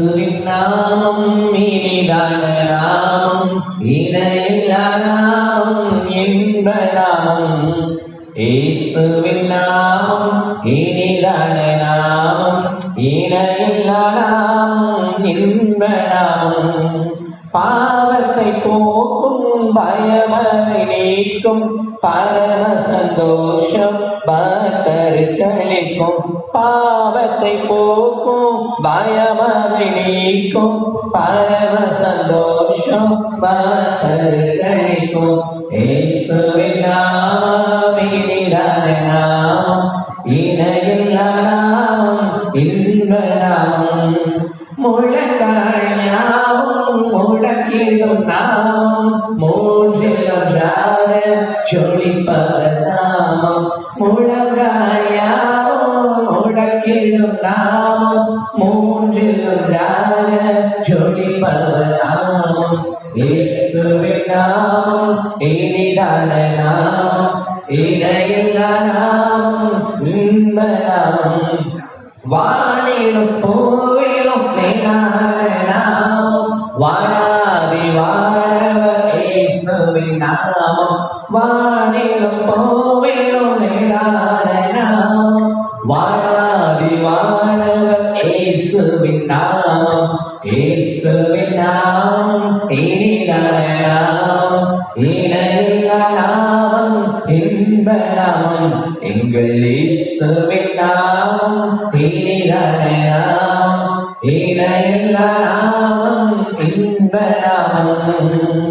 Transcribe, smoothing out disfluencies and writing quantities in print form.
இயேசுவின் நாமம் இனிதான நாமம், இணையில்லா நாமம், இன்ப நாமம். இயேசுவின் நாமம் இனிதான நாமம், இணையில்லா நாமம், இன்ப நாமம். பாவத்தை போக்கும் பயமதை நீக்கும் பரம சந்தோஷம் பக்தர்களுக்கும். பாவத்தை போக்கும் பயமதை நீக்கும் பரம சந்தோஷம் பக்தர்களுக்கும். இயேசுவின் நாமம் இனிதான நாமம், இணையில்லா நாமம், இன்ப நாமம். முழங்கால் யாவும் முடக்கிடும் நாமம், மூன்றிலும் ஜாத ஜொலிப்பவர் நாமம். முழங்கால் யாவும் முடக்கிடும் நாமம், மூன்றிலும் ஜாத ஜொலிப்பவர் நாமம். இயேசுவின் நாமம் இனிதான நாமம், இணையில்லா நாமம், இன்ப நாமம். வானிலும் பூவிலும் மேலான நாமம், வானாதி வானவர் இயேசுவின் நாமம். வானிலும் பூவிலும் மேலான நாமம், வானாதி வானவர் இயேசுவின் நாமம். இயேசுவின் நாமம் இனிதான நாமம், இணையில்லா நாமம், இன்ப நாமம். எங்கள்